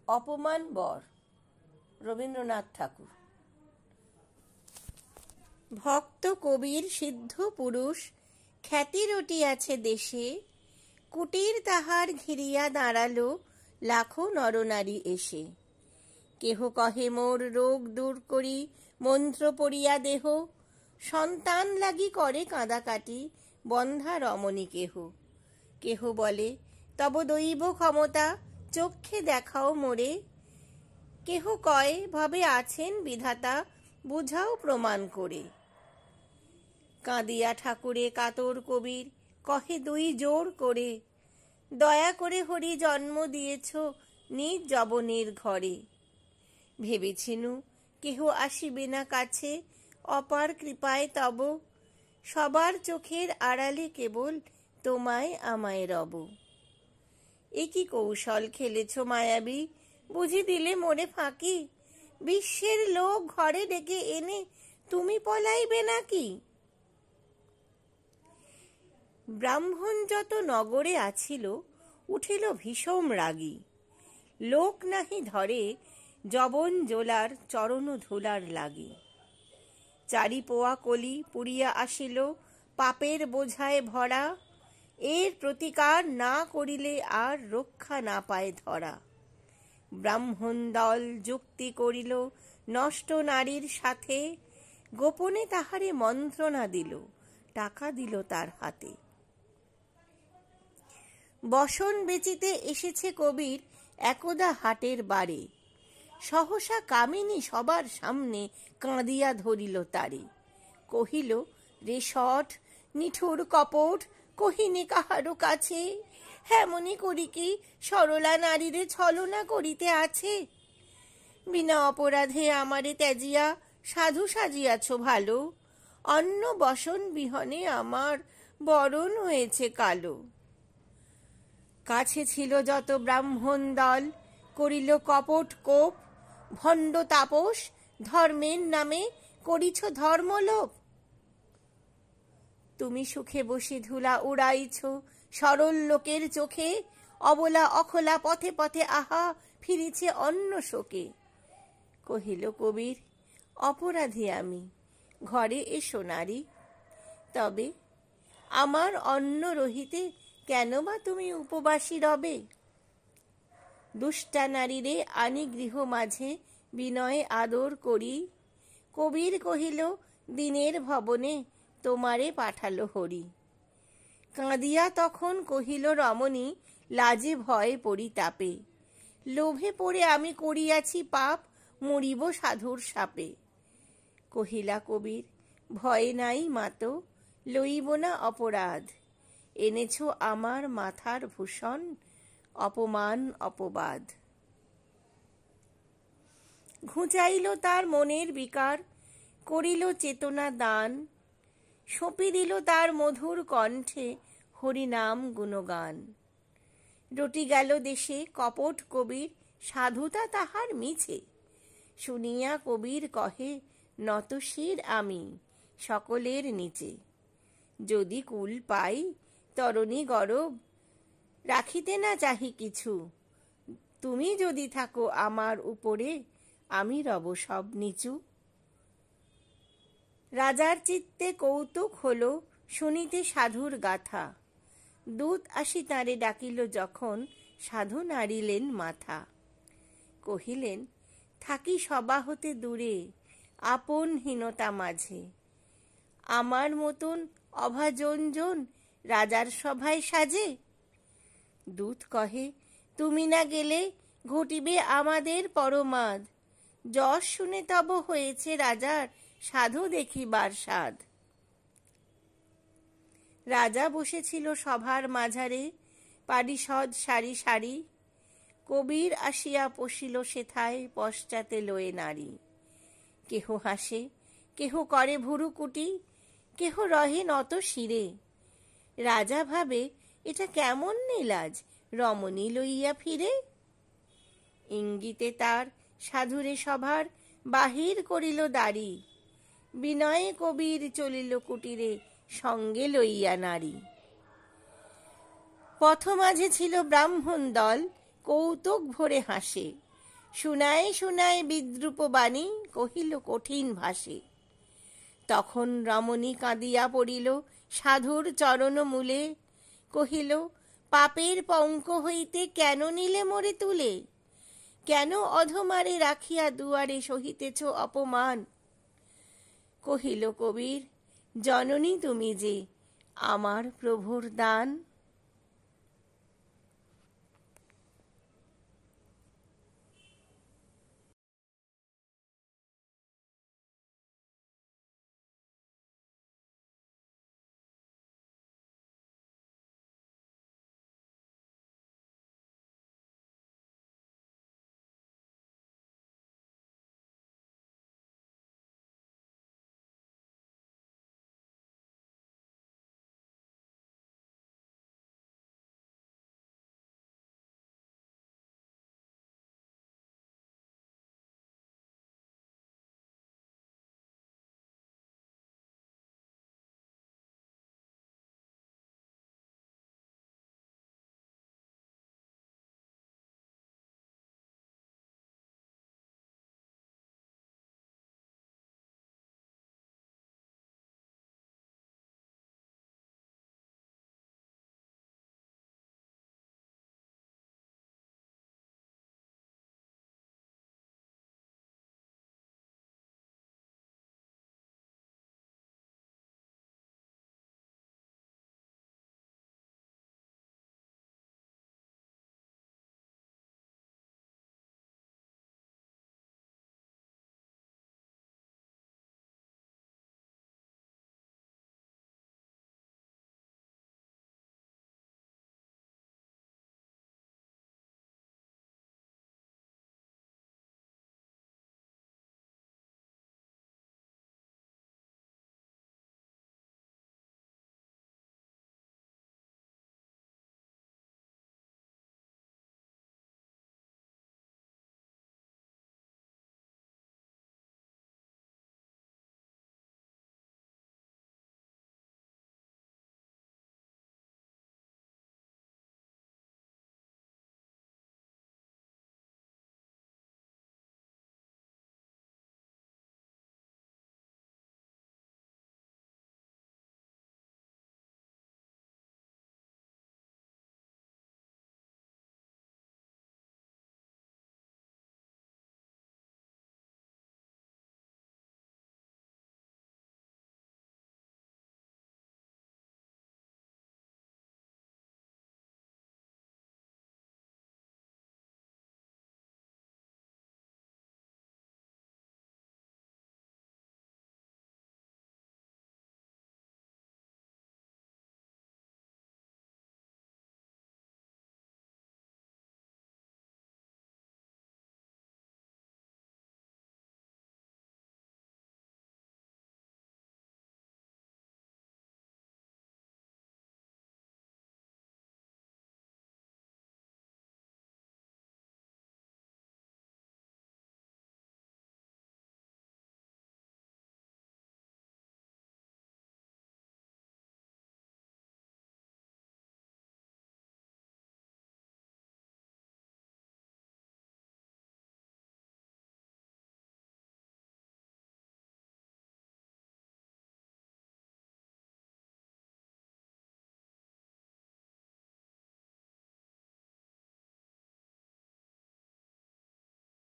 অপমান বর, রবীন্দ্রনাথ ঠাকুর। ভক্ত কবির সিদ্ধ পুরুষ খ্যাতি রটিয়াছে দেশে, কুটির তাহার ঘিরিয়া দাঁড়ালো লাখো নরনারী এসে। কেহ কহে মোর রোগ দূর করি মন্ত্র পড়িয়া দেহ, সন্তান লাগি করে কাঁদাকাটি বন্ধা রমণী কেহ। কেহ বলে তব দৈব ক্ষমতা চক্ষে দেখাও মোরে, কেহ কয় ভাবে আছেন বিধাতা বুঝাও প্রমাণ করে। কাঁদিয়া ঠাকুরে কাতর কবির কহে দুই জোর করে, দয়া করে হরি জন্ম দিয়েছ নিজ যবনের ঘরে। ভেবেছিনু কেহ আসিবে না কাছে, অপার কৃপায় তব সবার চোখের আড়ালে কেবল তোমায় আমায় রব। এ কি কৌশল খেলেছ মায়াবী, বুঝি দিলে মোরে ফাঁকি, বিশ্বের লোক ঘরে ডেকে এনে তুমি পলাইবে নাকি। ব্রাহ্মণ যত নগরে আছিল উঠিল ভীষণ রাগী, লোক নাহি ধরে যবন জোলার চরণ ধুলার লাগি। চারি পোয়া কলি পুড়িয়া আসিল পাপের বোঝায় ভরা, এর প্রতিকার না করিলে আর রক্ষা না পায় ধরা। ব্রাহ্মণ দল যুক্তি করিল নষ্ট নারীর সাথে, গোপনে তাহারে মন্ত্রণা দিল টাকা দিল তার হাতে। বসন বেচিতে এসেছে কবির একদা হাটের বারে, সহসা কামিনী সবার সামনে কাঁদিয়া ধরিল তারে। কহিল রে শঠ নিঠুর কপট, কহিনি কাহারো কাছে, হেমনি করি কি সরলা নারীরে ছলনা করিতে আছে। বিনা অপরাধে আমারে ত্যাজিয়া সাধু সাজিয়াছ ভালো, অন্ন বসন বিহনে আমার বরণ হয়েছে কালো। কাছে ছিল যত ব্রাহ্মণ দল করিল কপট কোপ, ভণ্ড তাপস ধর্মের নামে করিছ ধর্মলোপ। তুমি সুখে বসে ধুলা উড়াইছ সরল লোকের চোখে, অবলা অখলা পথে পথে আহা ফিরিছে অন্ন শোকে। কহিল কবির অপরাধী আমি, ঘরে এসো নারী, তবে আমার অন্ন রহিতে কেন বা তুমি উপবাসী রবে। দুষ্টা নারীরে আনি গৃহ মাঝে বিনয়ে আদর করি, কবির কহিল দিনের ভবনে তোমারে পাঠালো হরি। কাঁদিয়া তখন কহিল রমণী লাজে ভয়ে পরিতাপে, লোভে পড়ে আমি করিয়াছি পাপ মরিব সাধুর শাপে। কহিলা কবির ভয় নাই মাতো, লইব না অপরাধ, এনেছ আমার মাথার ভূষণ অপমান অপবাদ। ঘুচাইল তার মনের বিকার, করিল চেতনা দান, সঁপি দিল তার মধুর কণ্ঠে হরিনাম গুণগান। রটি গেল দেশে কপট কবির সাধুতা তাহার মিছে, শুনিয়া কবির কহে নত শির আমি সকলের নিচে। যদি কুল পাই তরণী গরব, রাখিতে না চাহি কিছু, তুমি যদি থাকো আমার উপরে আমি রব সব নিচু। রাজার চিত্তে কৌতুক হলো শুনিতে সাধুর গাথা, দূত আসি তাঁরে ডাকিল যখন সাধু নাড়িলেন মাথা। কহিলেন থাকি সবা হতে দূরে আপন হীনতা মাঝে, আমার মতন অভাজন রাজার সভায় সাজে। দূত কহে তুমি না গেলে ঘটিবে আমাদের পরমাদ, যশ শুনে তব হয়েছে রাজার সাধু দেখিবার সাধ। রাজা বসেছিল সভার মাঝারে পারিষদ সারি সারি, কবির আসিয়া পশিল সেথায় পশ্চাতে লয়ে নারী। কেহ হাসে কেহ করে ভুরুকুটি, কেহ রহে নত শিরে। রাজা ভাবে এটা কেমন নীলাজ রমণী লইয়া ফিরে। ইঙ্গিতে তার সাধুরে সভার বাহির করিল দাড়ি, বিনয়ে কবির চলিল কুটিরে সঙ্গে লইয়া নারী। পথ মাঝে ছিল ব্রাহ্মণ দল কৌতুক ভরে হাসে, শুনায় শুনায় বিদ্রূপ বাণী, কহিল কঠিন ভাষে। তখন রমণী কাঁদিয়া পড়িল সাধুর চরণ মূলে, কহিল পাপের পঙ্ক হইতে কেন নিলে মোরে তুলে? কেন অধমারে রাখিয়া দুয়ারে সহিতেছ অপমান? কহিল কবির, জননী তুমি যে আমার প্রভুর দান।